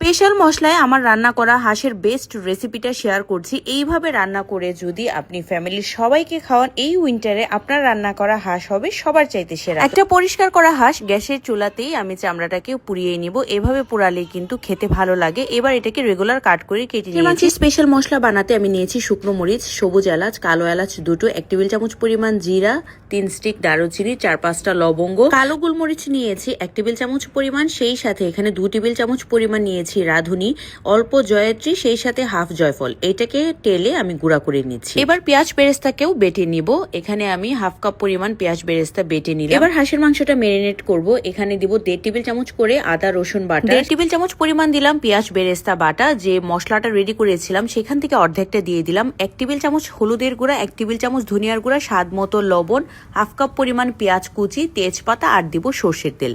Special মশলায় আমার রান্না করা হাঁসের বেস্ট রেসিপিটা শেয়ার করছি। এইভাবে রান্না করে যদি আপনি ফ্যামিলির সবাইকে খাওয়ান, এই উইন্টারে আপনার রান্না করা হাঁস হবে সবার চাইতে সেরা। একটা পরিষ্কার করা হাঁস গ্যাসের চুলাতেই আমি চামড়াটাকে পুড়িয়ে নিব। এভাবে পোড়ালে কিন্তু খেতে ভালো লাগে। এবার এটাকে রেগুলার কাট করে কেটে নিয়েছি। স্পেশাল মশলা বানাতে আমি নিয়েছি শুকনো মরিচ, সবুজ এলাচ, কালো এলাচ দুটো, 1 টেবিল চামচ পরিমাণ জিরা, 3 স্টিক দারুচিনি, 4-5টা লবঙ্গ, কালো গোলমরিচ নিয়েছি 1 টেবিল চামচ পরিমাণ, সেই সাথে এখানে 2 টেবিল চামচ পরিমাণ নিয়েছি রাঁধুনি, অল্প জয়ত্রী, সেই সাথে হাফ জয়ফল। এটাকে তেলে আমি গুঁড়া করে নিচ্ছি। এবার পেঁয়াজ বেরেস্তাকেও বেটে নিব। এখানে আমি হাফ কাপ পরিমাণ পেঁয়াজ বেরেস্তা বেটে নিলাম। এবার হাঁসের মাংসটা ম্যারিনেট করব। এখানে দিব 1.5 টেবিল চামচ করে আদা রসুন বাটা, 1.5 টেবিল চামচ পরিমাণ দিলাম পেঁয়াজ বেরেস্তা বাটা। যে মশলাটা রেডি করেছিলাম সেখান থেকে অর্ধেকটা দিয়ে দিলাম। 1 টেবিল চামচ হলুদের গুঁড়া, 1 টেবিল চামচ ধনিয়ার গুঁড়া, স্বাদ মতো লবণ, হাফ কাপ পরিমাণ পেঁয়াজ কুচি, তেজপাতা আর দিব সর্ষের তেল।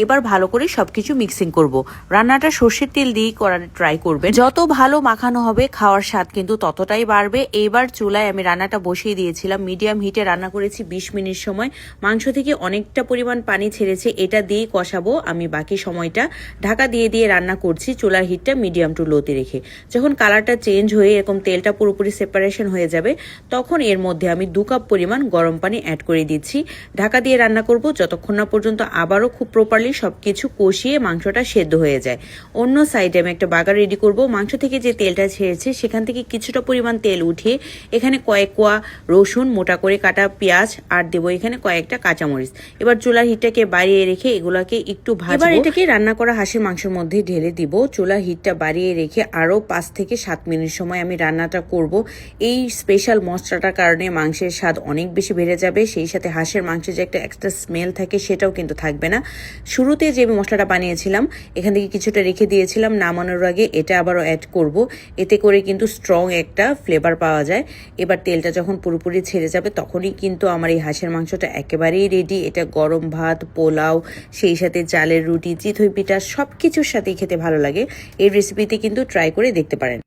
এবার ভালো করে সবকিছু মিক্সিং করব। রান্নাটা সর্ষের তেল দিয়ে করার ট্রাই করবেন। যত ভালো মাখানো হবে খাওয়ার স্বাদ কিন্তু ততটাই বাড়বে। এবার চুলায় আমি রান্নাটা বসিয়ে দিয়েছিলাম। মিডিয়াম হিটে রান্না করেছি 20 মিনিট সময়। মাংস থেকে অনেকটা পরিমাণ পানি ছেড়েছে। এটা দিয়ে কষাবো। আমি বাকি সময়টা ঢাকা দিয়ে দিয়ে রান্না করছি, চুলার হিটটা মিডিয়াম টু লোতে রেখে। যখন কালারটা চেঞ্জ হয়ে এরকম তেলটা পুরোপুরি সেপারেশন হয়ে যাবে, তখন এর মধ্যে আমি 2 কাপ পরিমাণ গরম পানি অ্যাড করে দিচ্ছি। ঢাকা দিয়ে রান্না করব যতক্ষণ না পর্যন্ত আবারও খুব প্রপারলি সবকিছু কষিয়ে মাংসটা সেদ্ধ হয়ে যায়। অন্য সাইডে আমি একটা বাগার রেডি করব। মাংস থেকে যে তেলটা ছেড়েছে সেখান থেকে কিছুটা পরিমাণ তেল উঠিয়ে এখানে কয়েক কোয়া রসুন, মোটা করে কাটা পেঁয়াজ আর দেবো এখানে কয়েকটা কাঁচামরিচ। এবার চুলার হিটটাকে বাড়িয়ে রেখে এগুলাকে একটু ভাজবো। এবার এটাকে রান্না করা হাঁসের মাংসের মধ্যে ঢেলে দিব। চুলার হিটটা বাড়িয়ে রেখে আরো 5 থেকে 7 মিনিট সময় আমি রান্নাটা করব। এই স্পেশাল মশলাটার কারণে মাংসের স্বাদ অনেক বেশি বেড়ে যাবে। সেই সাথে হাঁসের মাংসের যে একটা এক্সট্রা স্মেল থাকে সেটাও কিন্তু থাকবে না। শুরুতে যে মশলাটা বানিয়েছিলাম এখান থেকে কিছুটা রেখে দিয়েছিলাম, নামানোর আগে এটা আবারও অ্যাড করব। এতে করে কিন্তু স্ট্রং একটা ফ্লেভার পাওয়া যায়। এবার তেলটা যখন পুরোপুরি ছেড়ে যাবে তখনই কিন্তু আমার এই হাঁসের মাংসটা একেবারেই রেডি। এটা গরম ভাত, পোলাও, সেই সাথে চালের রুটি, চিতই পিঠা সবকিছুর সাথেই খেতে ভালো লাগে। এই রেসিপিতে কিন্তু ট্রাই করে দেখতে পারেন।